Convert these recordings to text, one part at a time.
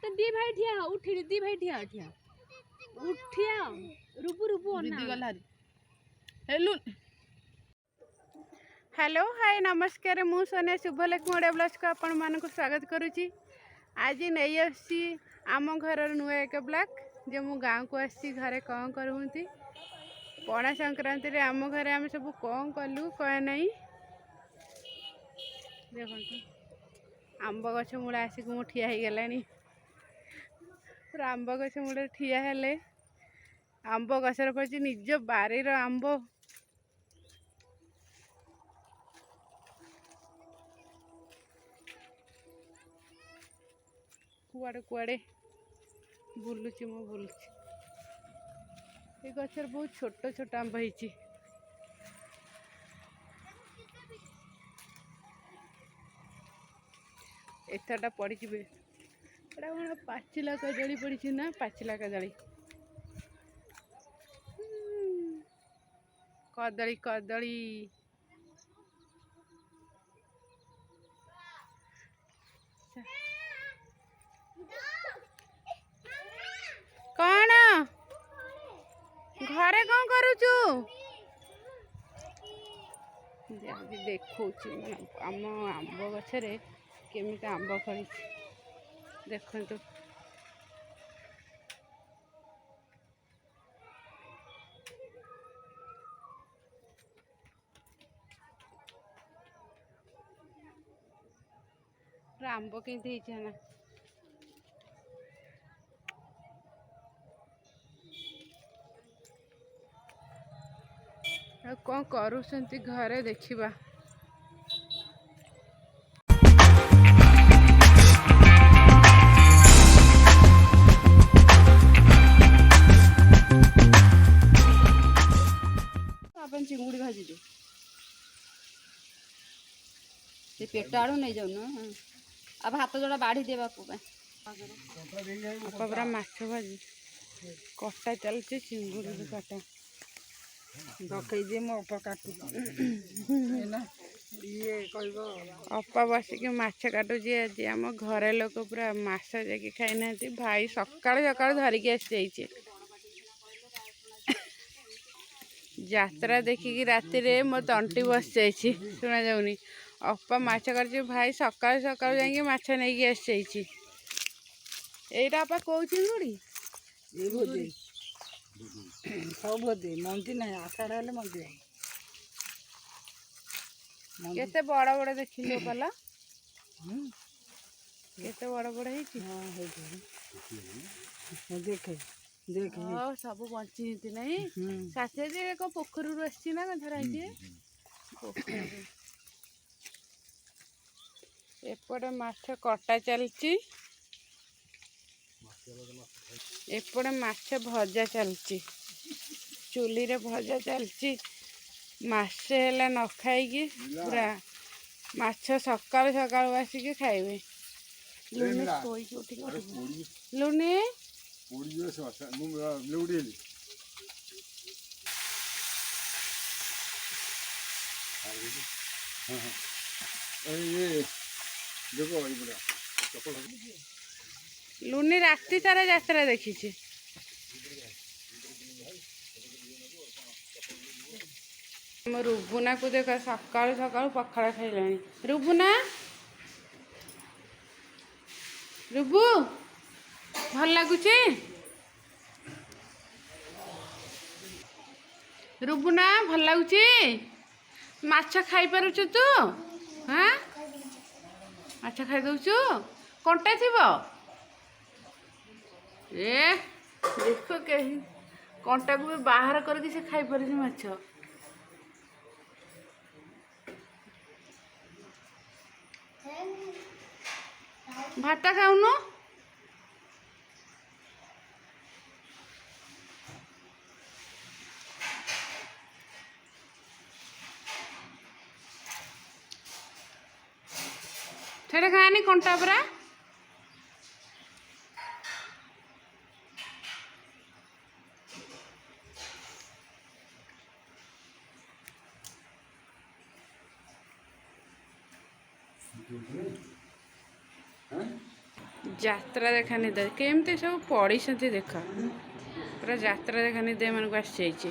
तो दी भाई ठिया उठी दी भाई ठिया ठिया उठिया रुबु रुबु दीदी गला हेलो हेलो हाय नमस्कार मु सोनिया शुभलक्ष्मी ओडिया ब्लॉग्स को आपण मान को स्वागत करुच्ची। आज नहीं आसी आम घर नुआ एक ब्लॉग जो मु गाँव को आसी घरे कौन करूँगी पणा संक्रांति रे आम घरे आम सब कौन कलु कौन नहीं देखो आंब गछ मूला आसिक मु ठिया हो गलानी पूरा आंब गछ मूल ठिया हेले आंब गछर पड़ी निज बारीर आंब कुआड़े कुआड़े बुलुची मु बुलुची ये गछर बहुत छोट छोट आंब होइची एथरटा पड़ी एटा कौन पाचिला कदली पड़ी ना पाचिला कदली कदली कदली कौन घरे कौन करुचु देखो आम आंब गछरे केमिति आंब फड़ी देखो आंब केमती ना कौन करुछंती घरे देखिबा अपन चिंगुड़ी भाजी दे से पेट आड़ू नहीं जाऊ न अब हाथ जोड़ा बाढ़ी देवा को पूरा माछ भाजी कटा चलছে चिंगुड़ी काटा रखई दे मो अपा काटू ना ये कहबो अपा बसिक माछ काटुची आज आम घरे लोक पूरा माछ जाके खाई ना भाई सकाल सकाल धरिकी आसी जाइए यात्रा देखिकी राति रे मो तंटी बस जाइए शुणा जाऊनी अपा माछ काटुची भाई सकाल सकाल जाके माछ नहीं आसी जाइए एटा अपा कौ चिंगुड़ी ये भोजी सब बोधे मंदी ना आषाढ़ हेले मंदी केते बड़ बड़ देखिलो पला केते बड़ बड़ हेची हां हेची देखे देखे हां सब बंची हिती नहीं साथे जे को पोखरी रु आसी ना धरा हिती पोखरी एपटे माछ कटा चलची एपटे माछ भजा चलची चूली रे भजा चलची मासे हेला न खाई पूरा माछ सकाल सकाल आसिक खाइबे लुनी कोई उठी लुनी लुनी राति सारा यात्रा देखी रुबुना को देख सकाल सकाल पखाड़ खाइलानी रुबुना रुबु भल लगुचे रुबुना भल लगुचे माछ खाई पारुଛୁ तू हाँ माछ खाई दउछु कंटा थिबो ए देख कहीं कंटा को भी बाहर करके से खाई पारे माछ भात खाऊनु छेड़े खानी कंटा परा ଯାତ୍ରା ଦେଖାନି ଦେ କେମିତି ସବୁ ପଡ଼ିଛନ୍ତି ଦେଖ ପୁରା ଯାତ୍ରା ଦେଖାନି ଦେ ମାନଙ୍କୁ ଆସିଯାଇଛି।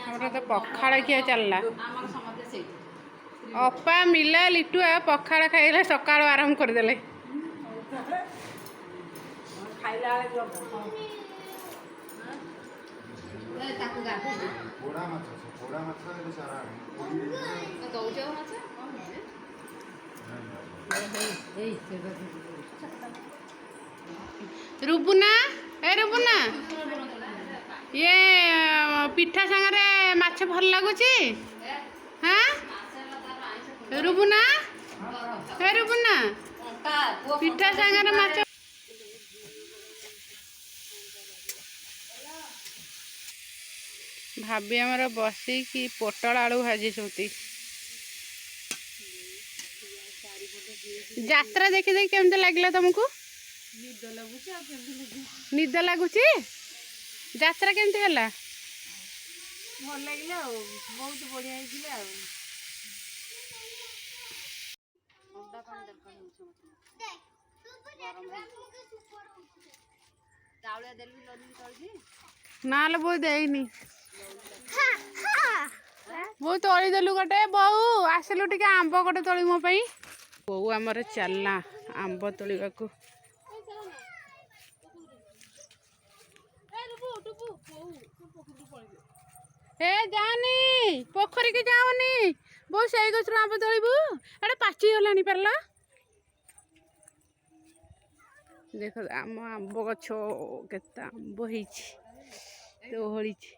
ଆମର ତ ପଖାଳ ଖିଆ ଚାଲିଲା। ଅପା ମିଲା ଲିଟୁଆ ପଖାଳ ଖାଇଲେ ସକାଳୁ ଆରମ୍ଭ କରିଦେଲେ। रुबुना ए रुबुना ये पिठा सांगरे माछ भल लगुची हाँ रुबुना ए रुबुना पिठा सांगरे माछ भाभी आमर बसी कि पोटल आलू भाजी सुती यात्रा देखी देखी केमती लगला तुमको निद लगुच यात्रा केमती है भल लगे बहुत बढ़िया ना बो देनी बो तोली देलु गोटे बहु आसलु टिके आंब गोटे तोली मो पई बो आमर चलना आंब तोलिबा को ए जानी पोखरी के जाओनी बो सही गछर आंब तोलिबु एटा पाची गलानी परला देखो आम आंब गछ केते आंब होईछि तो होईछि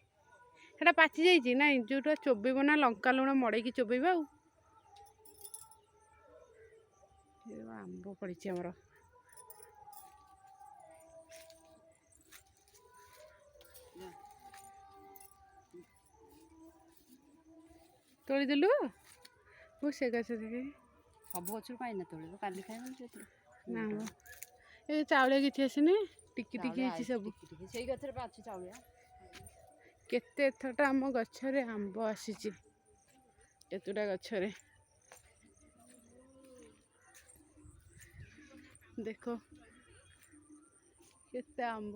एटा पाची जाईछि ना जोटा चोबेबो ना लंका लुण मड़ेकी चोबेबा आंब पड़ी आमर तोली देलु वो से गछ देखे सब गछ कहीं तोड़ काली खाए ना ए चावल किछि आसीने टिकी टिकी हिची सब से गछरे पाछ चावलिया केते थटा आम गछरे आंब आसीछि एतुडा गछरे देखो केते आंब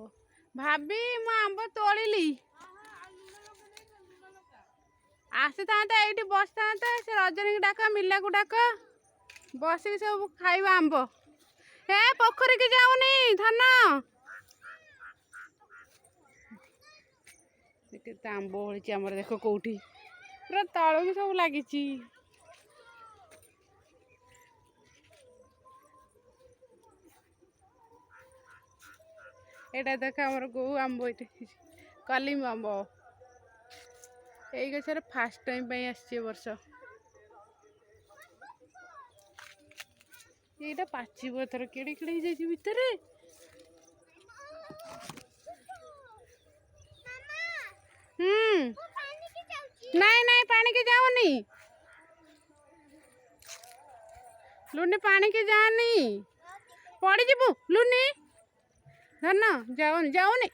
भाभी मु आंब तोलिली आसी था ये बस था से रजनी को डाक मिला को डाक बस सब खाइबा आंब हे पोखरी के जाऊनी धन केते आंब होली आमर देख कौटी पूरा तल की सब लगी एटा देख आमर गो आंब ये कलिम आंब यही गचर फास्ट टाइम आसी वर्ष ये पाचिब एथर केड़े केड़े जाइए भितर नहीं नहीं पानी के जाओनी लुनी पानी के जानी पड़ी जीबू लुनी धन जाओनी जाओनी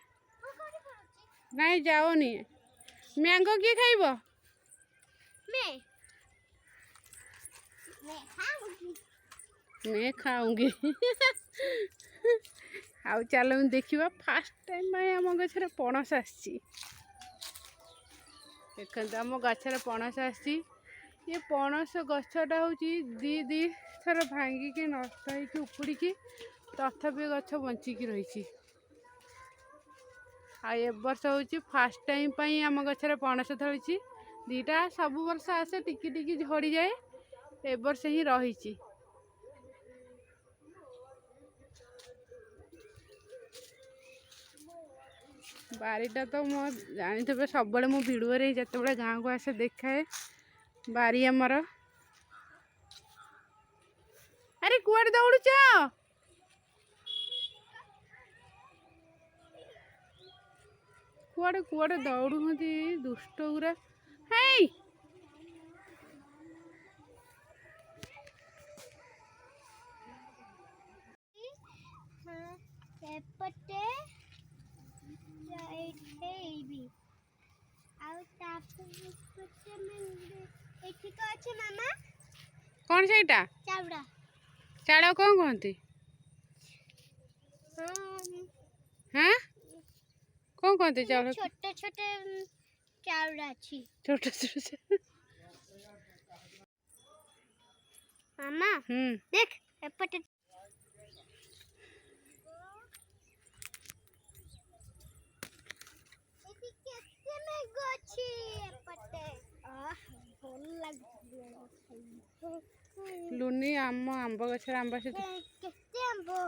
नहीं जाओनी मैंगो किए खाइब मैं खाऊंगी आउ चल देखा फास्ट टाइम आम गचर पणस आसी देखो आम गचर पणस आसी ये पणस गछटा हूँ दी थर भांगिकी नष्ट हो उपुड़ी तथापि गछ बंचिकी रही ए वर्ष हूँ फास्ट टाइम आम गचर पणस धरी दीटा सब वर्ष आसे टिकी टिकी झड़ी जाए ए वर्ष ही रही बारीटा तो मो जानी थे सब मो भिडियो जिते बड़े गाँव को आसे देखाए बारी आमर अरे कुआड़े दौड़ुच कुआड़े कुआड़े दौड़ू दुष्ट गुरा है एपटे कौन सेटा चावड़ा चाड़ कौन कहती हाँ कौन कहते चाउर छोटे छोटे चावड़ा अच्छी छोटे छोटे मामा देख एपटे एती केते में गोची एपटे भल लाग लुनी आम आंब गछ आंब से केते आंबो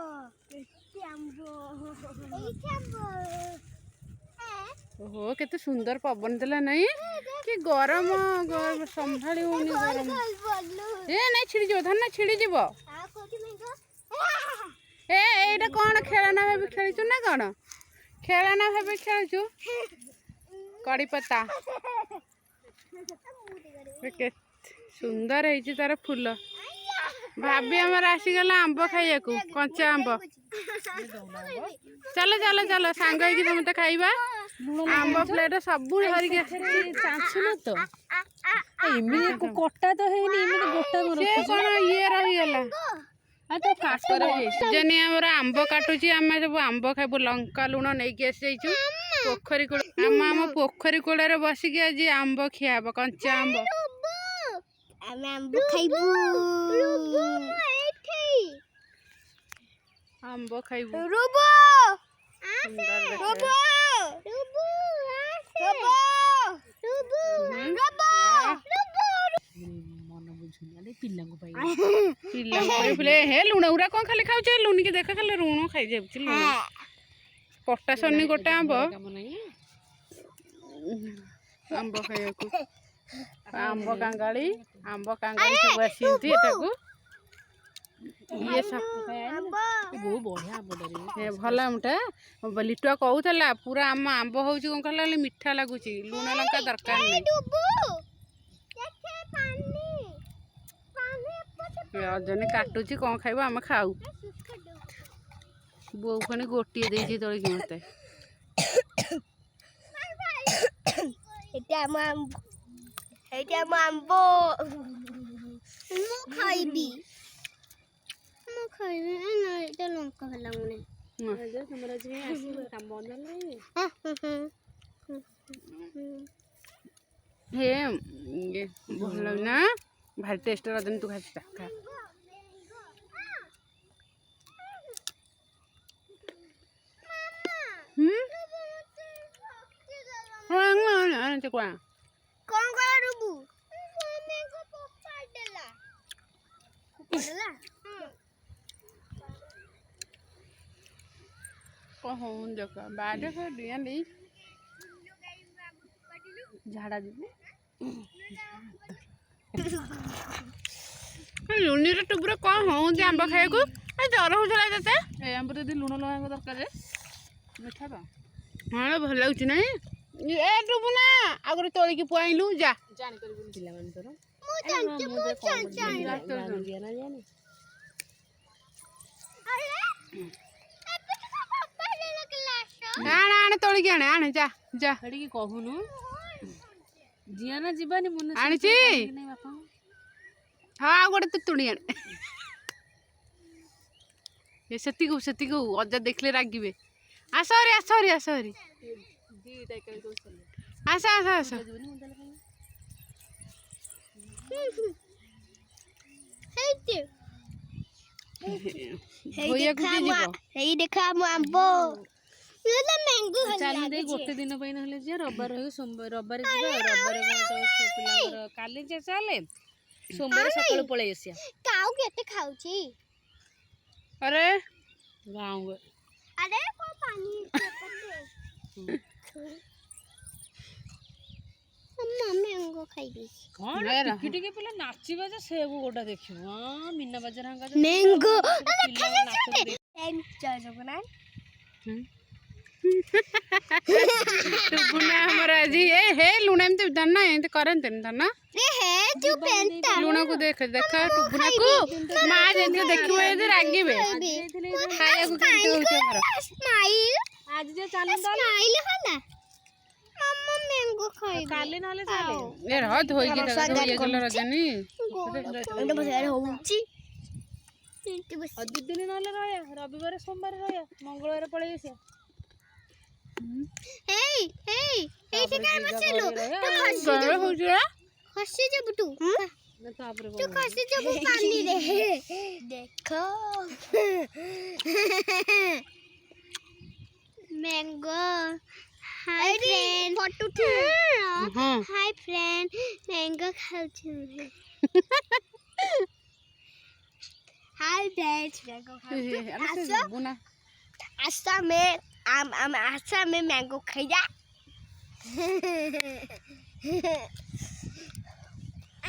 एई आंबो ओहो केते सुंदर पवन देला नहीं कि गरम गरम संभाली होनी गरम ए नहीं छिड़ी जो धन छिड़ी जीवो ए एटा कौन खेलना भाभी खेलचु ना कौन खेलना भाभी खेलचु कड़ी पत्ता के सुंदर है तार फूल भाभी हमार आसीगला आंब खाइया कंचा आंब चलो चलो चलो सांग होगी समस्त खाइबा आंब प्लेट सब धरिक चांचुना तो एमि कोटा तो हेनी एमि गोटा मोर से कोन ये रहीगला आ तो काटर जने हमर आंब काटुची आमे सब आंब खाइबो लंका लुण नै के आसी जाइछु पोखरी कोड़ आम पोखरी कोड़े बसिक आज आंब खियाब कंचा आंब आंब खाइबू आंब खाइबू रुबो सुंदर रुबो रुबो रुबो रुबो मन बुझुना पिल्ला को पाई पिल्ला बोले हे लुण उरा कोन खाली खाउ छे लुनी के देखा खाली लुण खाइ जाउची लुण पट्टा सन्नी गोटे आंब आंब खाइयाकू आंब कांगाली सब आसी एटाकू ये सब बहुत बढ़िया आंब डरे भल आमटा लिटुआ कहूला पूरा आम आंब हूँ कौन कहला मीठा लगुच लुण लंका दरकार नहीं अजने काटुची कौन खाइब आम खाऊ बो खनि गोटे देती तोड़िकी मत खाइबी लंका भला मुने हमरा जे आसी काम बनले हे ये भल ना भारी टेस्ट रजनी तू खाई खा कौन करूबू मम्मी को पप्पा देला देला कहूँ देख बाद दिया दी झाड़ा दी लुनी टुबुर कौन हूँ आंब खाइबू जर होता ते आंब तो लुण लगा दरकार मीठा हाँ भल लगुच ना ए टुबु ना आगे तोड़िकी पुआइलु जा पिल्ला मन तोर आने तोड़िकी आने आने जा जा हड़ी कहूनु जियाना जीवानी मन आनिची हाँ गोटे तू तुणी आने ये सेती को अजा देखले रागिबे आस हरी आस हरी आस हरी आस आस आस हेई देखा मो आंबो ये मैंगो चल दे गोटे दिन पई नहले जे रविवार हो सोमवार रविवार जीवा रविवार तो पिलांगर काली जे चले सोमवार सकाळ पळे आसिया काऊ केते खाउची अरे गाँव अरे को पानी मम्मा मैंगो खाइबी कौन टिकी टिकी पिला नाचिबा जे सेबु गोटा देखियो हां मीना बाजार हंगा मैंगो जय जगन्नाथ टुबुना हमर आजी ए हे लुण एमते धन्ना एमते करंते धन्ना ए हे तू पेंटा लुण को देख टुबुना को मां जेंते देखिबो ए रागिबे खाया को केते होछ हमर स्माइल आज जे चालन स्माइल होला मम्मा मैंगो କାଲି ନହେଲେ ଚାଲେ ଏ ରହ ଧୋଇକି ତାକୁ ଧୋଇ ଗଲ ରଜନୀ ହଉଛି 2 ଦିନ ନହେଲେ ରହିବା ରବିବାର ସୋମବାର ରହିବା ମଙ୍ଗଳବାର ପଳେଇ ଆସିବା ହେଇ ହେଇ ଏଇଠି କାଇଁ ବସିଲୁ କଣ ହଉଛି ରେ? ଖସି ଯିବୁ ତୁ ତାପରେ ତୁ ଖସି ଯିବୁ ପାଣିରେ ଦେଖ mango high friend photo high friend mango ଖାଉଛୁ हाय फ्रेंड्स मैंगो आशा में आशा में मैंगो खाया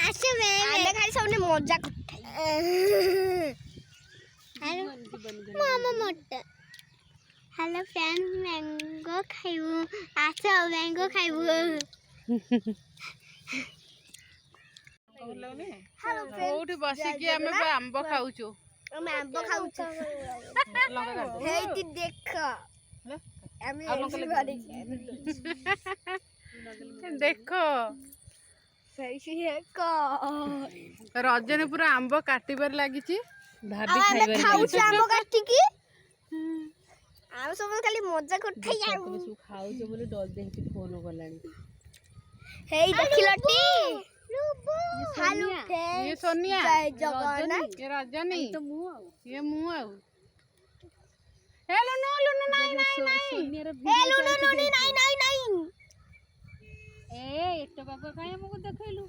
आशा में आने खाली सबने मजा मामा मत हेलो फ्रेंड्स मैंगो खाइबू आशा मैंगो खाइबू କୋଉଠି ବସିକି ଆମେ ଆମ୍ବ ଖାଉଛୁ ଆମେ ଆମ୍ବ ଖାଉଛୁ ହେଇଟି ଦେଖ ଆମେ ଦେଖ ସେଇଠି ଦେଖ ରଜନୀ ପୁରା ଆମ୍ବ କାଟିବାରେ ଲାଗିଛି ଭାବି ଆମେ ଖାଇବାରେ ଖାଉଛୁ ଆମ୍ବ କାଟିକି ଆଉ ସବୁ ଖାଲି ମଜା କରୁଥାଇ ଆଉ ତମେ ସବୁ ଖାଉଛ ବୋଲି ଡରି ଦେଇକି ଫୋନ କଲାଣି ହେଇ ଦେଖିଲଟି ହାଲୋ ये सोनिया जय जगन्नाथ ये रजनी ତ ମୁଁ ଆଉ ये ମୁଁ ଆଉ हे लुनु लुनु ନାଇଁ ନାଇଁ ନାଇଁ सोनियाର ए लुनु लुनु नहीं नहीं नहीं ଏ ଏତେ ବାବା କାଇଁ ଆମକୁ ଦେଖେଇଲୁ